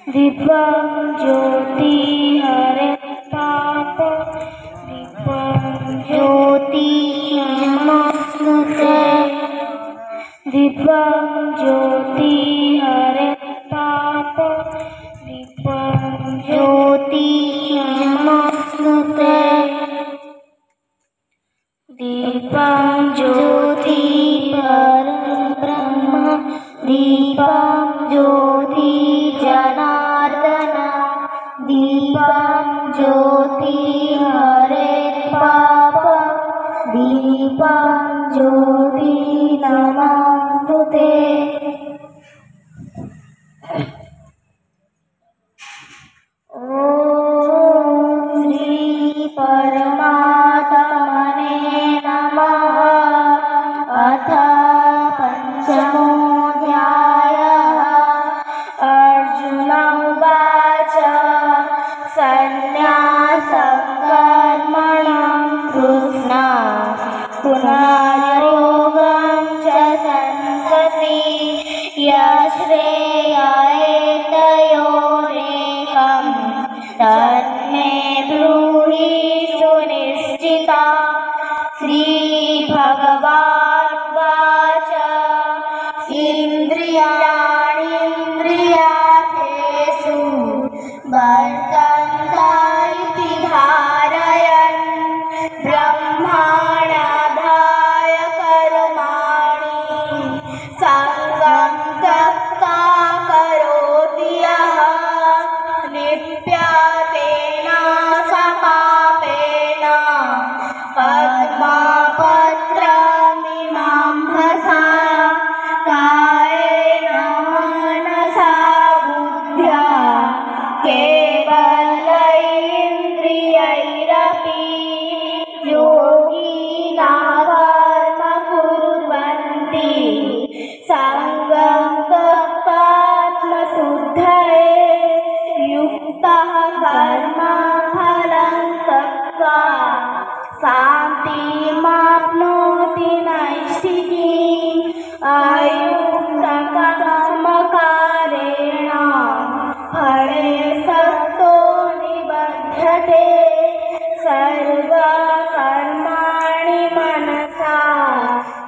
दीपं ज्योति हरे पाप दीपं ज्योति नमस्ते दीपं ज्योति हरे पाप दीपं ज्योति नमस्ते दीपं ज्योति परं ब्रह्म दीपं ज्योति जनार्दन दीपं ज्योति हरे पाप दीपं ज्योति नमोस्तुते। ओम श्री परमात्मने नमः। अथ पंचमोऽध्यायः। अर्जुन उवाच सन्न्यासं कर्मणां कृष्ण पुनर्योगं च संससि यश्रेयाय तन्मे ब्रूहि सुनिश्चिता। श्रीभगवानुवाच इन्द्रियाणीन्द्रियार्थेषु वर्तन्त इति धारयन् ब्रह्माण्याधाय कर्माणि सङ्गं त्यक्त्वा करोति यः लिप्यतेन समापेन पद्मपत्रमिवाम्भसा कायेन मनसा बुद्ध्या केवलैन्द्रियैरपि योगिनः कर्म कुर्वन्ति सङ्गं त्यक्त्वात्मशुद्धये युक्तः कर्मफलं त्यक्त्वा शान्तिमाप्नोति नैष्ठिकीम्। अयुक्तकर्मकारेण फले सक्तो निबध्यते सर्वकर्माणि मनसा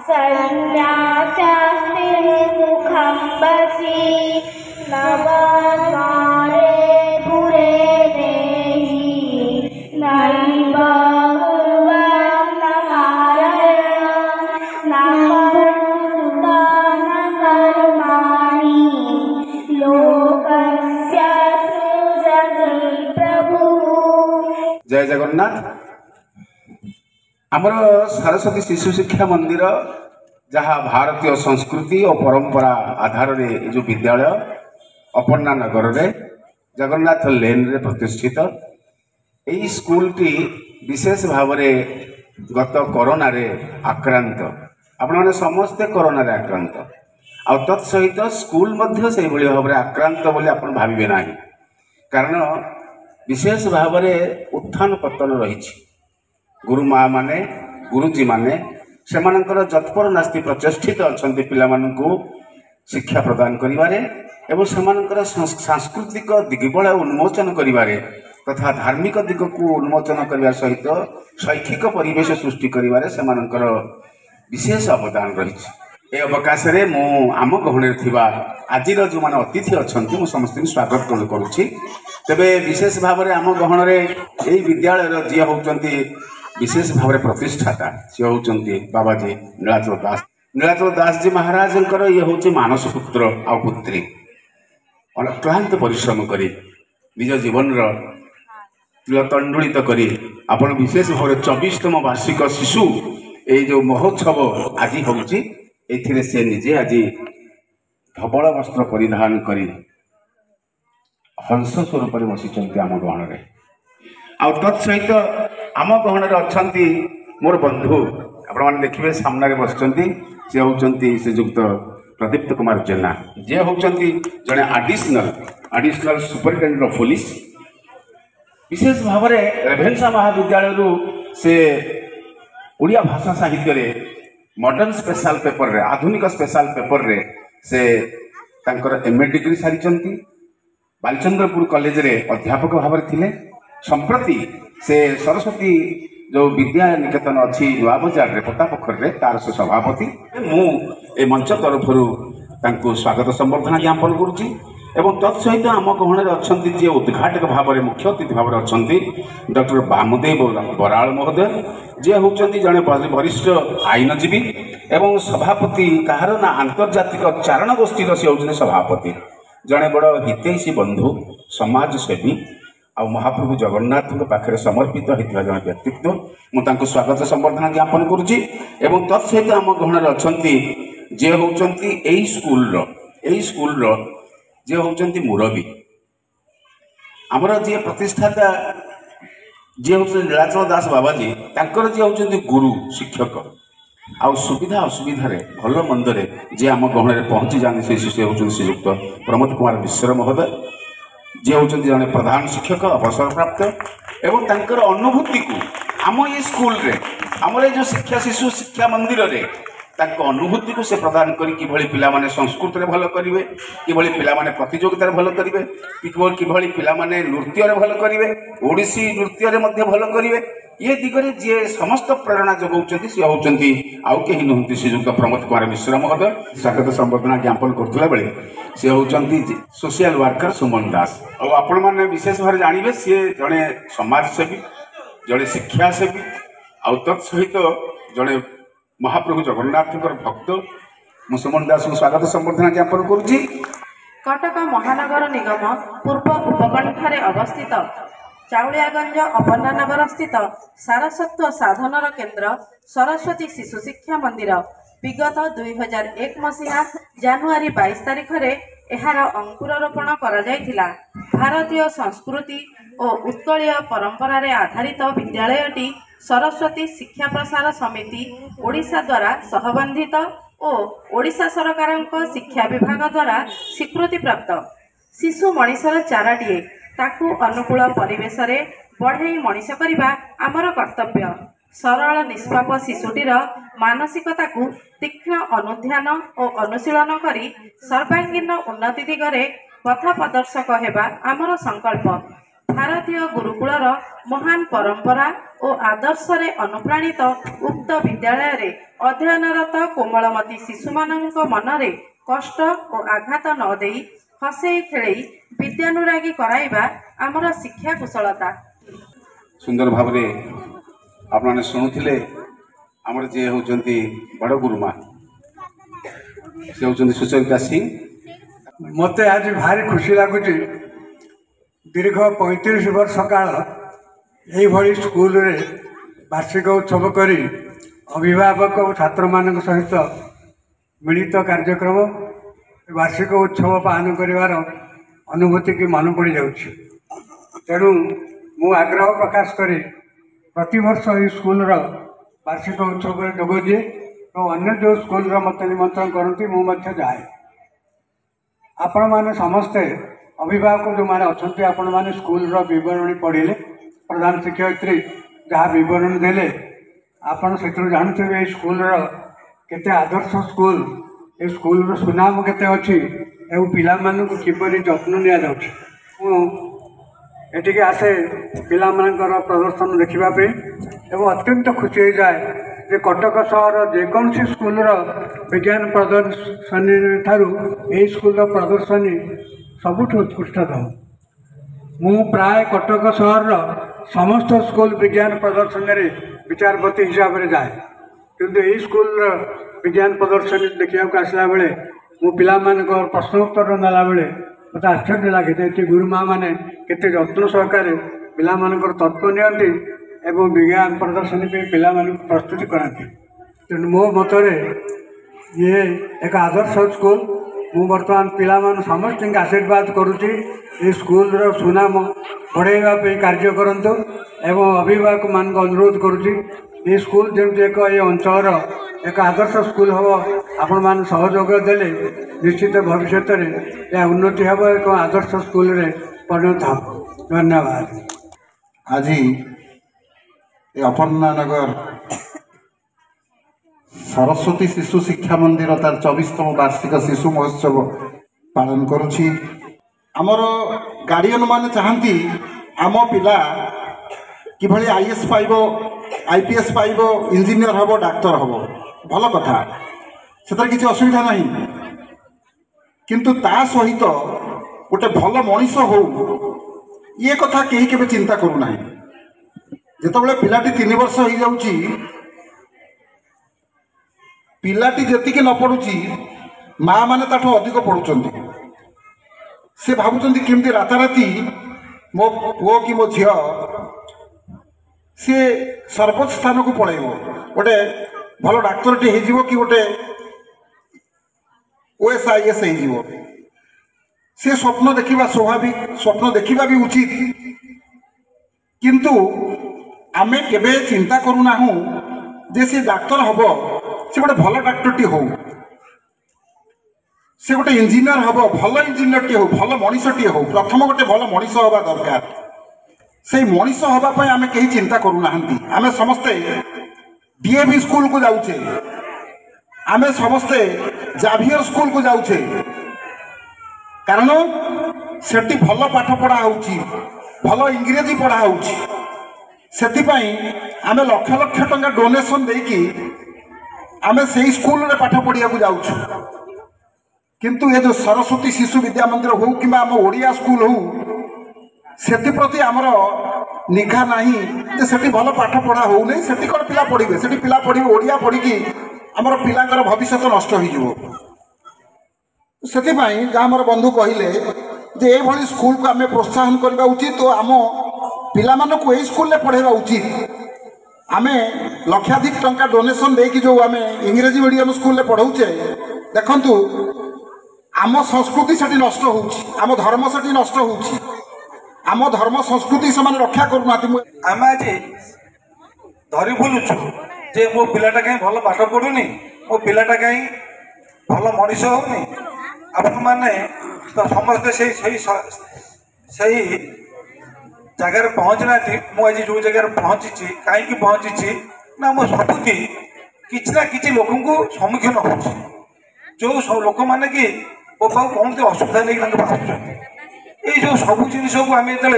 सन्न्यास्यास्ति सुखं वसि नवद्वारे पुरे देहि नैव कुर्वन् न कारयन् न कर्ता न कर्माणि लोकस्य सृजति प्रभुः। जय जगन्नाथ। आमर सरस्वती शिशु शिक्षा मंदिर जहाँ भारतीय संस्कृति और परंपरा आधार रे जो विद्यालय अपन्ना नगर रे जगन्नाथ लेन रे प्रतिष्ठित यही स्कूल टी विशेष भाव रे गत कोरोना रे आक्रांत आपण माने समस्ते कोरोना रे आक्रांत आ तत्सहित स्कूल मध्य से भली भाव रे आक्रांत बोली आपण भाबिबे नाही कारण विशेष भाव रे उत्थान पतन रही गुरु माँ माने गुरुजी माने सेमानंकर जत्पर नास्ति प्रचेष्टित अछंती पिलामानंकु शिक्षा प्रदान करिवारे एवं सेमानंकर सांस्कृतिक दिग्बला उन्मोचन करिवारे तथा धार्मिक दिग को उन्मोचन करने सहित शैक्षिक परिवेश सृष्टि करिवारे सेमानंकर विशेष अवदान रही। ए अवकाश रे मु आम गहणे थिबा आजिर जो माने अतिथि अछंती मु समस्त स्वागत करूछि। तेबे विशेष भाव रे आम गहण रे एई विद्यालय रो जी होउचंती विशेष भाव रे प्रतिष्ठाता से होउचंती बाबाजी नीलाचल दास जी महाराज ये होउची मानस पुत्र आ पुत्री अक्लांत परिश्रम करी निज जीवन रो तिलतंडुलित करी आपण विशेष भाव 24तम वार्षिक शिशु ए जो महोत्सव आज होउची एथिरे से निजे आज धवल वस्त्र परिधान करी हंस स्वरूप बसी आम गहण रे आ तत्सहित आम गहण अच्छा मोर बंधु आपण मैंने देखिए सामने बसुँच सी हूँ श्रीजुक्त प्रदीप्त कुमार जेना जे हूँ जड़े आडिशनल सुपरिटेडेंट ऑफ पुलिस विशेष भाव में रेभेन्सा महाविद्यालय से ओडिया भाषा साहित्य रे मॉडर्न स्पेशल पेपर रे आधुनिक स्पेशल पेपर रे से तांकर एमए डिग्री सारी बालचंद्रपुर कॉलेज रे अध्यापक भाव थे। संप्रति से सरस्वती जो विद्या निकेतन अच्छी नुआ बजार रे पता पोखर रे तार से सभापति मु ए मंच तरफ स्वागत संबर्धना ज्ञापन करुच्ची। एवं तत्सहित आम गहण अच्छा जी उद्घाटक भाव में मुख्य अतिथि भाव में अच्छा डॉक्टर वामुदेव बराल महोदय जी होती जड़े वरिष्ठ आईनजीवी एवं सभापति कहार ना आंतर्जातिक चारण गोष्ठी सी होती सभापति जड़े बड़ हितैषी बंधु समाजसेवी आ महाप्रभु जगन्नाथ पाखे समर्पित होता जड़े व्यक्तित्व मुझे स्वागत संबर्धना ज्ञापन करुच्ची। एवं तत्सहित आम गहण अच्छा जे होती स्कूल जे होती मुरबी आमर जी प्रतिष्ठाता जी होती नीलाचल दास बाबाजी तांकर जी होती गुरु शिक्षक आ सुविधा असुविधा भल मंदरे जे आम गहन पहुँची जाने से होती श्रीयुक्त प्रमोद कुमार मिश्र महोदय जी होती जड़े प्रधान शिक्षक अवसर प्राप्त एवं तांकर अनुभूति को आम ये स्कूल रे आमर ये जो शिक्षा शिशु शिक्षा मंदिर रे अनुभूति को से प्रदान करी पिला माने संस्कृत रे भल करिवे किभଳି पिला माने प्रतियोगिता रे भल करिवे किभଳି पिला माने नृत्य रे भल करिवे ओडिसी नृत्य रे मध्य भल करिवे ये दिगरे जे समस्त प्रेरणा जगौचंती से होचंती आउ केही नहुंती श्रीयुक्त प्रमोद कुमार मिश्र महोदय स्वागत संबर्धना ज्ञापन करथुला बेले से होचंती सोशल वर्कर सुमन दास और आपण माने विशेष भाव जानिबे से जड़े समाजसेवी जड़े शिक्षासेवी आउ तत्सहित जड़े महाप्रभु जगन्नाथ भक्त मु सुमन दास को स्वागत संबर्धना ज्ञापन करुच्ची। कटक महानगर निगम पूर्व उपकंठरे अवस्थित चाउलियागंज अपन्नानगर स्थित सारस्वत साधनर केन्द्र सरस्वती शिशु शिक्षा मंदिर विगत 2001 मसीहा जानुआरी 22 तारिख रे एहार अंकुरोपण करा जायथिला। भारतीय संस्कृति और उत्कलीय परंपरा रे आधारित विद्यालयटी सरस्वती शिक्षा प्रसार समिति ओडिशा द्वारा सहबंधित और ओडिशा सरकार शिक्षा विभाग द्वारा स्वीकृति प्राप्त शिशु मनीषर चाराटीए ताकू अनुकूल परिवेश रे बढ़ई मनीष करबा आमर कर्तव्य। सरल निष्पाप शिशुटीर मानसिकता को तीक्ष्ण अनुध्यान और अनुशीलन करी सर्वांगीन उन्नति दिगरे पथ प्रदर्शक हेबा आमर संकल्प। भारतीय गुरुकुलर महान परंपरा और आदर्श रे अनुप्राणित उक्त विद्यालय रे अध्ययनरत कोमलमती शिशुमानंक मनरे कष्ट और आघात न देई हसई खेलई विद्यानुरागी कराइबा आमर शिक्षा कुशलता। सुंदर भाव आपने शुणुले आमर जे होती बड़ गुरुमा से होती सुचरिता सिंह। मत आज भारी खुशी लगुच दीर्घ 35 वर्ष काल यही स्कूल रे वार्षिक उत्सव करी अभिभावक और छात्र मान सहित मिलित कार्यक्रम वार्षिक उत्सव पालन करिवार अनुभूति की मन पड़ जाउछि। तेणु मु आग्रह प्रकाश करी प्रति वर्ष ये स्कूल वार्षिक उत्सव में जोग दिए तो अन्य जो स्कूल मत निमंत्रण करती मुझे जाए। आपण मैंने समस्ते अभिभावक जो मैंने अच्छा आपण मैंने स्कूल विवरणी पढ़े प्रधान शिक्षयित्री जहाँ विवरणी देले आपण से जानते स्कूल केते आदर्श स्कूल ये स्कूल सुनाम केते अच्छी एवं पिला मानू किपरि जत्न निया जाउछि। एटिके आसे पिला मानकर प्रदर्शन देखापी एवं अत्यंत खुशी हो जाए जे कटक सहर जेकोसी स्कूल विज्ञान प्रदर्शनी ठारू यही स्कूल प्रदर्शनी सबुठ उत्कृष्टतम। मु प्राय कटक सहर समस्त स्कूल विज्ञान प्रदर्शनी रे विचारपति हिसाब से जाए किंतु यही स्कूल विज्ञान प्रदर्शनी देखा आसला बेले मो पिला प्रश्नोत्तर नेला बेले मत आश्चर्य लगे गुरुमा मैंने केते जत्न सहकार पिला तत्व नियंती एवं विज्ञान प्रदर्शनी पे पिला प्रस्तुति कराती। तेणु मो मतरे ये एक आदर्श स्कूल मु बर्तमान पिला समस्त आशीर्वाद करुच्ची ये स्कूल सुनाम बढ़ाइवाई कार्य करंतु एवं अभिभावक मान अनुरोध करुच्ची ये स्कूल जमी एक ये अंचल एक आदर्श स्कूल हम आपण मान सहयोग देले निश्चित भविष्य में यह उन्नति हम एक आदर्श स्कूल रे परिणत हम। धन्यवाद। आज अपन्नानगर सरस्वती शिशु शिक्षा मंदिर तार 24तम वार्षिक शिशु महोत्सव पालन करुछि। आमर गार्डियन माने चाहती आम पिला किभली आईएएस पाइब आईपीएस पाइब इंजीनियर हम डाक्तर हम भल कथा से किसी असुविधा नहीं किंतु ता सहित गोटे भल मनीष हो ये कथा कहीं के चिंता करूना जिते पिलाटी 3 वर्ष हो जाऊँगी पिलाटी जी न पढ़ुची माँ मैंने ताठू अधिक पढ़ुंट से भावुं केमती राताराति मो पुओ कि मो झी सी सर्वोच्च स्थान को पलैब गोटे भल डाक्तरटे हो कि गोटे OSIS हो से स्वप्न देखा स्वाभाविक स्वप्न देखा भी उचित किंतु आमे केबे चिंता करूना जे से डाक्तर हम से गोटे भल डाक्तरटी हो से गोटे इंजीनियर हम भल इंजीनियर टी हो भल मनीषटी हो प्रथम गोटे भल मनीष हवा दरकार से मनीष हाँपाई आम कहीं चिंता करूना आम समस्ते DAV स्कूल को जाऊे आम समस्ते जाभियर स्कूल को जाऊे कारण सेठी भल पाठ पढ़ा हो भल इंग्रेजी पढ़ा हो आम लक्ष लक्ष टंका डोनेशन देकी आम से स्कूल रे पाठ पढ़िया को जाऊँ किंतु ये जो सरस्वती शिशु विद्या मंदिर हो कि आम ओडिया स्कूल हो से प्रति आमर निघा नहीं से भल पाठ पढ़ा हो नहीं से कौन पिला पढ़े से पिला पढ़े ओडिया पढ़ी आमर पिलांकर भविष्य नष्ट हो जहाँ मोर बंधु कहले जे ये स्कूल को आम प्रोत्साहन करवा उचित तो आम पिला मानक यही स्कूल में पढ़ाइबा उचित आम लक्षाधिक टंका डोनेशन देकी जो आम इंग्रेजी मीडियम स्कूल में पढ़ाऊे देखु आम संस्कृति से नष्ट हो आम धर्म से नष्ट हो आम धर्म संस्कृति से रक्षा करूना आम आज धरी बुलुचु जे मो पिलाटा कहीं भल पाठ पढ़ुनी मो पिलाटा कहीं भल मनीष होनी आपण मैंने तो समस्ते से जगार पहुँचना मुझे जो जगार पहुँची कहीं पहुँची ना मो सबुति किसी ना कि लोक सम्मुखीन हो जो लोक मैंने कि मो पाक कौन असुविधा नहीं बाहर ये जो सब जिन को आम जो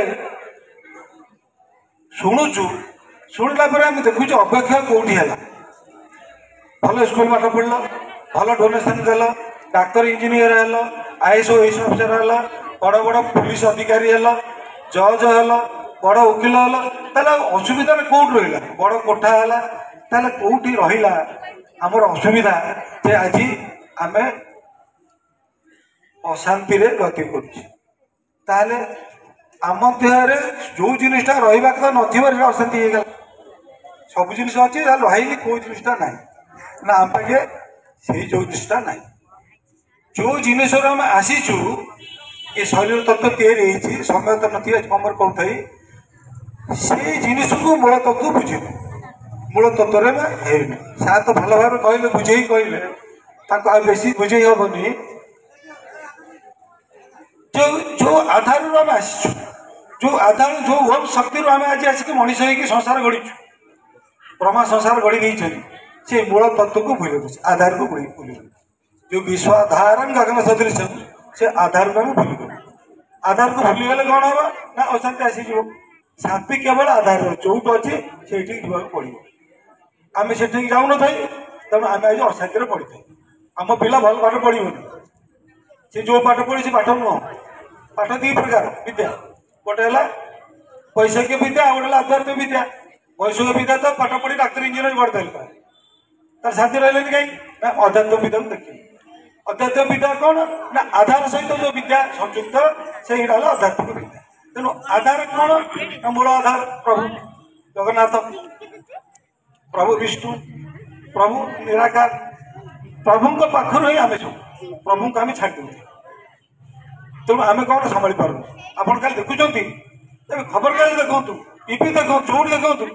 शुणुचु शुणिला आम देखुचे अपेक्षा कौटी है भल स्कूल पाठ पढ़ल भल डोनेशन देल doctor engineer hello IAS OAS officer hello बड़ बड़ पुलिस अधिकारी हेल जज हेल बड़ वकिल हेल असुविधा कौट रहा बड़ कोठा है कौटी रहा आमर असुविधा जे आज आम अशांति गति कर आम देह जो जिनटा रहा कथा नथिबार अशांति हो सब जिन अच्छी रही कौ जिनटा ना ना आम पाखे से जो जिनटा ना जो जिनस आम आसीचु ये शरीर तत्व या समय तो नथिया कमर कौन से जिनस को मूल तत्व बुझे मूल तत्व सार तो भल भाव कहले बुझे कहले बेसी बुझे हेनी जो आधार आम आसीचु जो आधार जो ओम शक्ति आम आज आसिक मनीष हो संसार गढ़ीचु ब्रह्मा संसार गढ़ी नहीं से मूल तत्व को भूल आधार को भूल जो विश्वाधार गगन सदृश से आधार को भूल आधार को भूलीगले कौन हम ना अशांति आसीज शांति केवल आधार जो अच्छे से पड़ो आम से जाऊन था तेणु आम आज अशांति पड़ी था आम पिला भल पाठ पढ़ोनी से जो पाठ पढ़ी से पाठ नुह पाठ 2 प्रकार विद्या गोटे है वैषयिक विद्या आ गए आध्यात्मिक विद्या वैषयिक विद्या तो पाठ पढ़ी डाक्तर इंजीनियर करदे तार शांति रही कहीं ना आध्यात्मिक विद्या को देखिए आध्यात्मिक विद्या कौन ना आधार सहित जो विद्या संयुक्त से आध्यात्मिक विद्या तेणु आधार कौन ना मूल आधार प्रभु जगन्नाथ प्रभु विष्णु प्रभु निराकार प्रभु पाखर ही आम सब प्रभु को आम छाड़ दे तेणु आम कौन संभाली पार आपड़ खाली देखुं खबर कागज देखु टीवी देखो जो देखु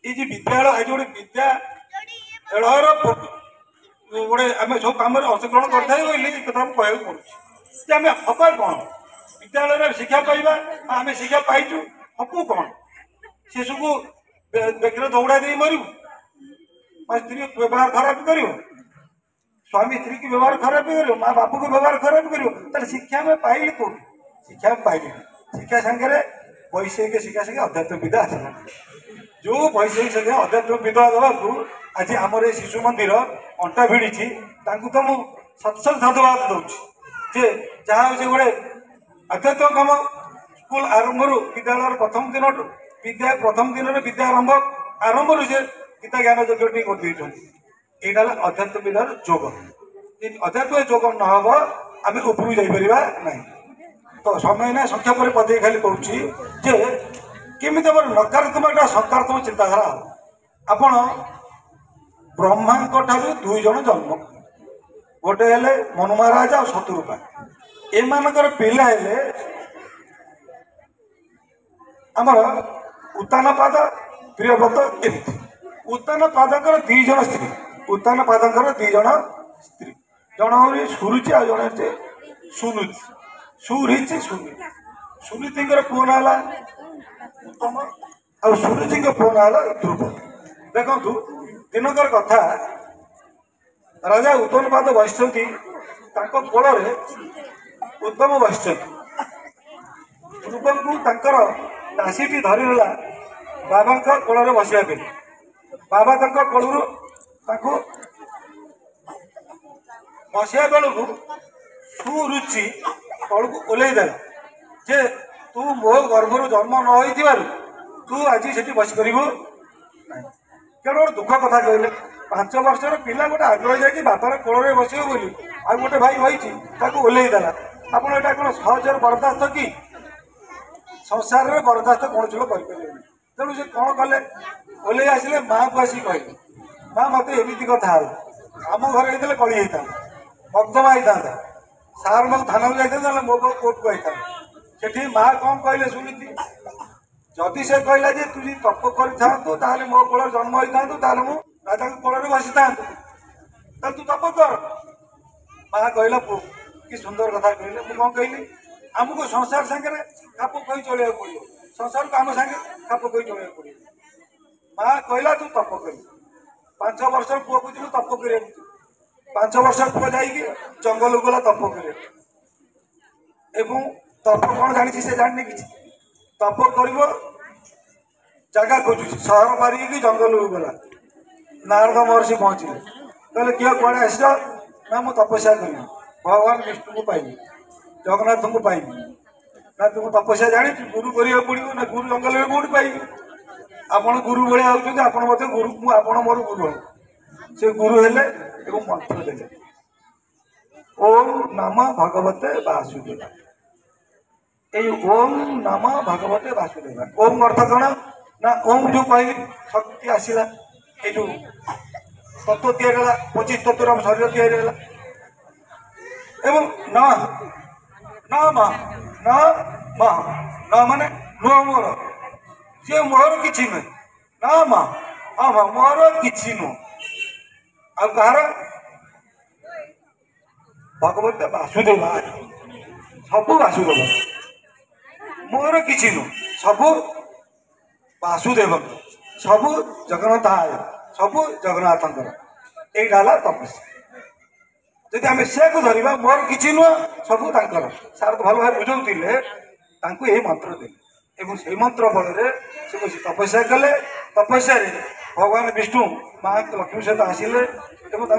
ये विद्यालय आज गोटे विद्यालय गोटे आम सब कम अंशग्रहण करते कथा कहूँ पड़े आम हबा कौन विद्यालय शिक्षा पाइबा आम शिक्षा पाइचु हबू कौन शिशु को बेगर दौड़ा दे मरु स्त्री व्यवहार खराब कर स्वामी स्त्री की व्यवहार खराब कर माँ बापू को व्यवहार खराब कर शिक्षा में पाइली कौन शिक्षा में पाइली शिक्षा सागर वैषयिक शिक्षा सागे अध्यात्म विद्या आसला जो वैषयिक शिक्षा अध्यात्म विद्या देवाक आज आमर ये शिशु मंदिर अंटा भिड़ी तो मुझे सत्संग साधुवाद दूसरी जे जहाँ हूँ गोटे अध्यात्म कम स्कूल आरंभ विद्यालय प्रथम दिन विद्या आरंभ से गीता ज्ञान यज्ञ कर यहाँ अध्यात्म विद्यार जोग अध्यात्म जोग नहब आम उपरू जापर ना तो समय ना संख्या पर पदे खाली कहूँ केमी नकारात्मक सकारात्मक चिंताधारा आपण ब्रह्मा ठारू दुई जन जन्म गोटे हेले मनु महाराज आ शत्रुपा एमानकर पिला हेले आमर उत्तान पाद प्रियव्रत एमती उत्तान पादकर दी जन स्त्री उत्तान पादकर दी जन स्त्री जन हूँ सुरुचि आ जड़े सुनुचि सुरुचि सुनीति पुओ ना उत्तम आ सुरुचि पुओ ना ध्रुव देखु दिनकर कथा राजा उत्तम पाद बसती कोल उत्तम बसती ध्रुव को दासीटी धरीला बाबा कोल बसवा बाबा कोलू बसवा बेलू सुरुचि तल को ओल्लैदेला जे तू मो गर्भर जन्म न तू आज से बस कर गोटे दुख कथा कहले 5 वर्षर पिला गोटे आग्रह जाकि बापार कोल बस बोली आ गोटे भाई रही ओल्लैदेला आपड़ यहाँ कौन सहजर बरदास्त कि संसार में बरदास्त कौन लोग करें तेणु से कौन कले ओल्लै आसिले माँ को आसिक कहले माँ मत एमती कथा आम घर होते कली होता मकदमा होता सार मो थाना को जाता मो कोर्ट को होता से माँ कौन कहले शुणी जदि से कहला जे तु तप कर मो कोल जन्म होता मु राजा कोल बसी था तू तप कर माँ कहला पु कि सुंदर कथा कहले मुझे कौन कहली आमको संसार सागर खाप कही चलिया पड़ो संसार को आम सागे खाप कही चलिया पड़ो माँ कहला तू तप कर 5 वर्ष पुओ को जी तप कर 5 वर्ष पुओ जा जंगल गला तप कर तप कौन जानी से जानी कि तप कर जगह खोजु सहर मारिकी जंगल को गला नारद महर्षि पहुँचे कहले किए कौन आस ना मुझे तपस्या करी भगवान विष्णु को पाइबी जगन्नाथ को पाइबी ना तुम तपस्या जानी गुरु करा पड़ो ना गुरु जंगल में कौट पाइबी आपण गुरु भाया होती आप गुरु आप मोर गुरु हूँ से गुरु हेले मंत्र देले ओम नमः भगवते वासुदेव ओम नमः भगवते वासुदेव ओम अर्थ कौन ना ओम जो कहली शक्ति आसला ये जो तत्व या 25 तत्व शरीर या न न माने नुह मोर सी मोर कि नुहे ना माँ हाँ मोर कि नुह आर भगवत वासुदेव सब वासुदेव मोर कि नुह सब वासुदेव सब जगन्नाथ आय सब जगन्नाथ यहाँ तपस्या जदि आम से धरवा मोर कि नुह सब सार तो भल भाव बुझाते यही मंत्र देले से मंत्र बल से बस तपस्या कले तपस्या भगवान विष्णु माँ लक्ष्मी सहित आसिले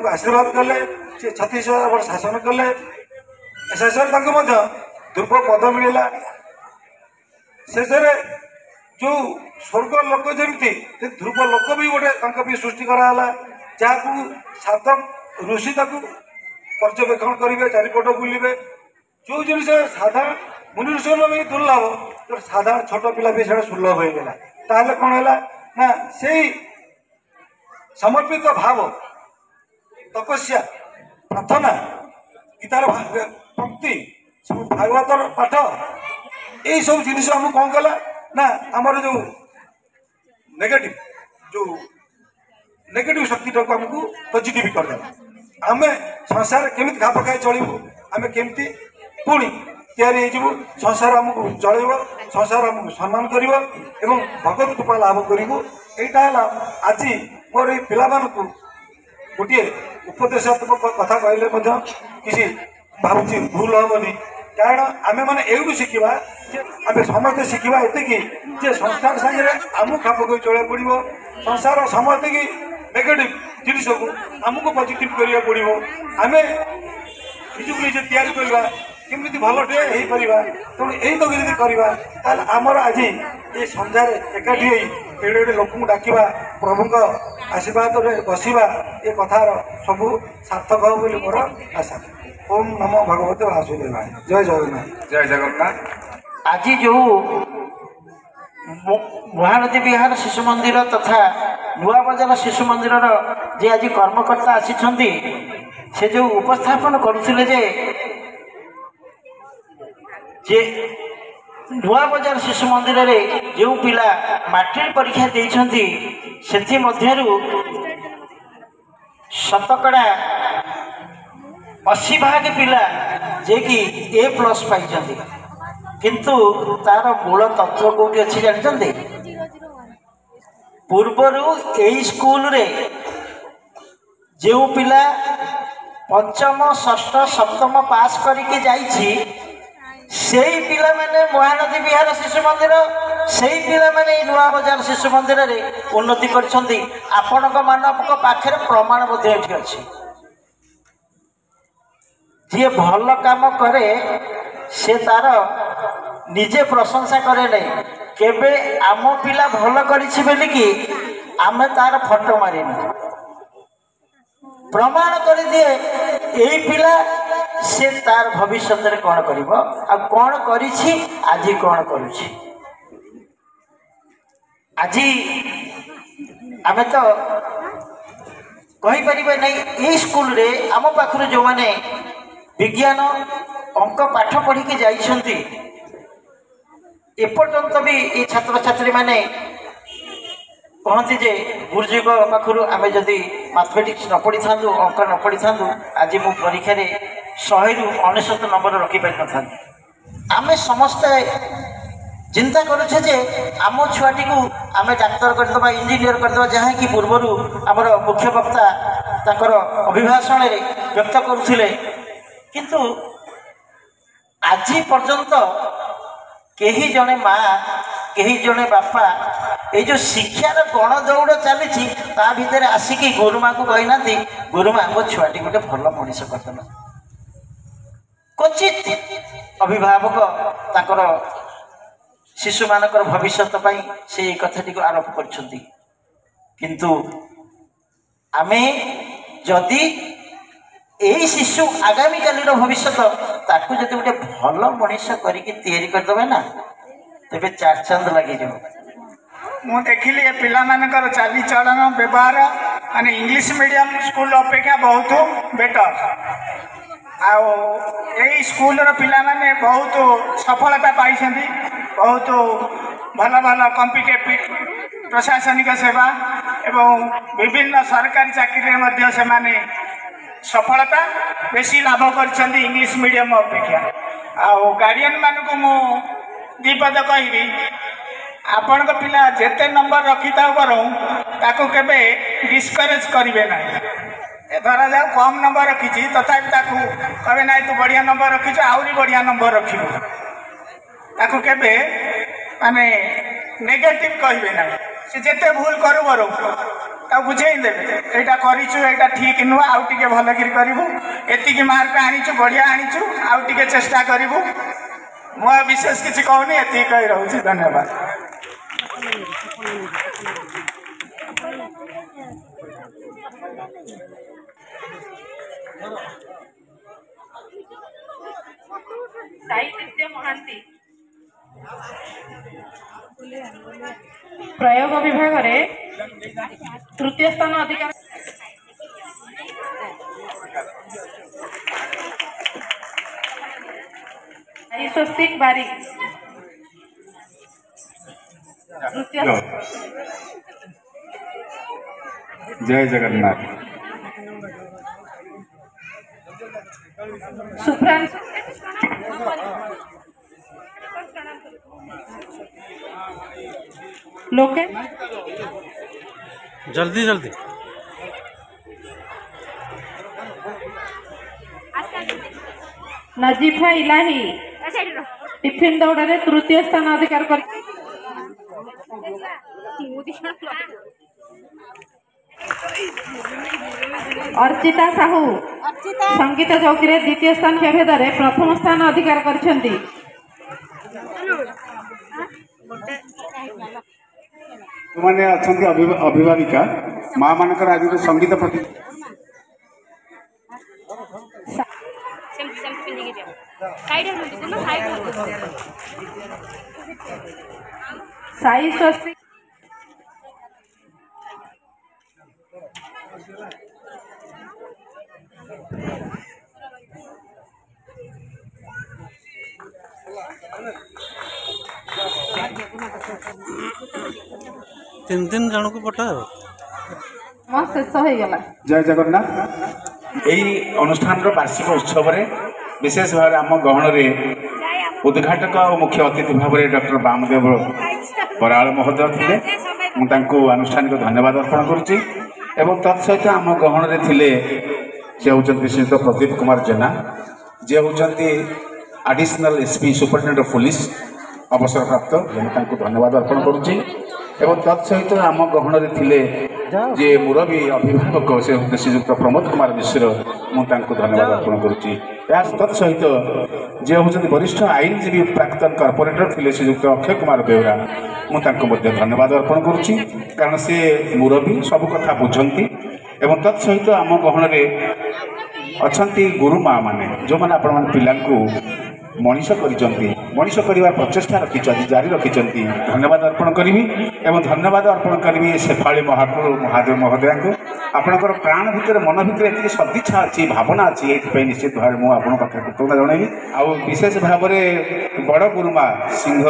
आशीर्वाद कले सी 36,000 वर्ष शासन कले शेष ध्रुव पद मिलला शेष जो स्वर्ग लोक जमी ध्रुव लोक भी गोटे सृष्टि कराला जहाँ सात ऋषि पर्यवेक्षण करेंगे चारिपट बुलवे जो जिन साधारण मुनि ऋषि भी दुर्लभ तो साधारण छोट पिला भी सुलभ हो गला ताहले कौन है ना से समर्पित भाव तपस्या प्रार्थना गीतार भक्ति सब भागवतर पाठ यही सब जिन आम कौन कला ना आमर जो नेगेटिव शक्ति टाक आमको पॉजिटिव करदेला आम संसार केमी खाप खाई चलू आम केमती पुणी तैयारी संसार आमको चल संसार आमको सम्मान कर भगवत कृपा लाभ करूँ यहाँ आज मोर ये पिला गोटे उपदेशात्मक कथा कहले किसी भावुची भूल हेनी कारण आम मैंने यू शिखा आम समस्ते शिखा ये संसार सागर आमको खाप कर चलना पड़ो संसार समस्त की नेगेटिव जिनस को आमको पॉजिटिव करा पड़ो आम निजक निजे तैयारी करवा केमी भलटे हो तेणु यही तो जब करवा आमर आज ये सन्धार एकाठी एड़े लोक डाकवा प्रभु आशीर्वाद बसवा ये कथार सब सार्थक हो बोली मोर आशा। ओम नमो भगवते वासुदेवाय। जय जगन्नाथ। जय जगन्नाथ। आज जो महानदी विहार शिशु मंदिर तथा नुआ बजार शिशु मंदिर जे आज कर्मकर्ता आसी से जो उपस्थापन करुले जे नुआ बजार शिशु मंदिर रे जो पिला मैट्रिक परीक्षा देइछंती सेथि मध्यरु शतकड़ा 80 भाग पिला जे कि A+ पाइछंती किंतु तार मूल तत्व कोठी अछि जानछंती पूर्वरु एई स्कूल रे जो पिला पंचम षष्ठ सप्तम पास करके जाइछि सेई पिला माने महानदी विहार शिशु मंदिर सेई पिला माने नुआ बजार शिशु मंदिर रे उन्नति करछंती आपनक मानक पाखरे प्रमाण मध्ये एठी अछि जे भल काम करे से तार निजे प्रशंसा करे नहीं केबे आम पिला भल करिछि बेली कि आमे तार फोटो मारिनी प्रमाण कर दिए यही पिला से तार भविष्य में कौन कर कौन करिछि आज कौन करुछि आज आमे तो कही परिबे नहीं ये स्कूल रे आम पाखर जो माने विज्ञान अंक पाठ पढ़ी के जाइछंती एपर्यंत भी ये छात्र छात्री माने कहती जे गुरुजी पाखु आम जदि मैथमेटिक्स न पढ़ी था अंक न पढ़ी था आज मु परीक्षा 100 रु 99 नंबर रखिपारि न था आम समस्ते चिंता करुचे जे आम छुआटी को आम डाक्तर करदे इंजीनियर करदे जहाँ कि पूर्वर आमर मुख्य वक्ता ताकर अभिभाषण व्यक्त करुले किंतु आज पर्यंत कहीं जड़े माँ कहीं जड़े बापा ये जो शिक्षार गण दौड़ चली भितर आसिकी गुरुमा को कही ना गुरुमा आम छुआटी गोटे भल मनीष करदेल क्वचित अभिभावक ताकर शिशु मानकर भविष्य से कथाटी को आरोप कर किंतु आमे जदि यही शिशु आगामी कालीन भविष्य ताकू जब गोटे भल मनीष करदे ना तेरे चार चांद लगे मु देखिली ए पिला मानकर चाली चलन व्यवहार माने इंग्लिश मीडियम स्कूल अपेक्षा बहुत बेटर आउ यही स्कूल पिला माने बहुत सफलता पाई बहुत भल भल कॉम्पिटेटिव प्रशासनिक सेवा एवं विभिन्न सरकारी चाकरी से माने सफलता बेसी लाभ कर इंग्लिश मीडियम अपेक्षा आउ गार्डियन मान को मु दीपद कहि आपण पिला जेते नंबर रखी था ताको केबे डिस्करेज करेंगे ना धरा जाओ कम नंबर रखी तथापि कहे ना तू बढ़िया नंबर रखी आहरी बढ़िया नंबर रखी केबे माने नेगेटिव कहे ना सी जेते भूल करू करू बुझे देवे यहाँ करा ठीक नुह आउ टे भल करूँ एति मार्क आनीचु बढ़िया आनीचु आउ टे चेष्टा करूँ मु विशेष किसी कहूनी ये कही रोचे धन्यवाद। साहित्य महांती प्रयोग विभाग रे तृतीय स्थान अधिकार स्वस्तिक बारी तृतीय जय जगन्नाथ। सुप्रांशु लोके जल्दी जल्दी नजीफा इलाही टिफिन दौड़े तृतीय स्थान अधिकार कर अर्चिता साहू संगीत चौकी रे द्वितीय स्थान भेद में प्रथम स्थान अधिकार करछंती। तुमने अच्छा अभिभाविका माँ मानकर आज संगीत प्रति साई स्वस्ति तीन तीन जन को पठाओ शेष हो गला। जय जगन्नाथ यही अनुष्ठान वार्षिक उत्सव विशेष भाव आम गहन उद्घाटक और मुख्य अतिथि भाव में डॉक्टर वामदेव बराड़ महोदय थे मुझे आनुष्ठानिक धन्यवाद अर्पण करुच्ची एवं तत्सहित आम गहन थे जे होती श्रीयुक्त प्रदीप कुमार जेना जे होती additional SP superintendent of police अवसर प्राप्त मुझे धन्यवाद अर्पण करुच्ची एवं तत्सहित आम गहन थे जे मुरबी अभिभावक से श्रीयुक्त प्रमोद कुमार मिश्र मुझे धन्यवाद अर्पण करुच्ची तत्सहित जे होती वरिष्ठ आईनजीवी प्राक्तन कॉर्पोरेटर थे श्रीयुक्त अक्षय कुमार बेहरा मुझे धन्यवाद अर्पण करुच्ची कारण से मुरबी सब कथा बुझती एवं तत्सहित आम गहन अच्छा गुरु माँ मैंने जो मैंने आपण पिला मनीष मनीष करने प्रचेषा रखिंट जारी रखिंट धन्यवाद अर्पण करी एवं धन्यवाद अर्पण करी शेफाड़ी महापुर महादेव महोदय को आपणकर प्राण भितर मन भितर ये सदिच्छा अच्छी भावना अच्छी ये निश्चित भाव मुझे पाखे कृतज्ञता जनइबी आउ विशेष भाव में बड़ गुरुमा सिंह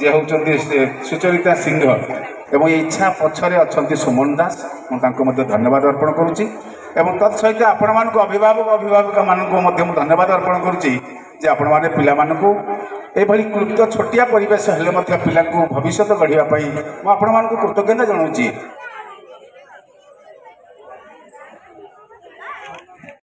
जे होती सुचरिता सिंह एवं ये इच्छा पछरे अच्छा सुमन दास मुझे धन्यवाद अर्पण करुच्ची एवं तत्सहित आपण मानक अभिभावक अभिभाविका मानक धन्यवाद अर्पण करुच्ची जे आपण मैंने पिलामानू क्लुप्त छोटिया परिवेश हेल्ले पिला भविष्य गढ़ापी मुझे कृतज्ञता जनाऊँगी।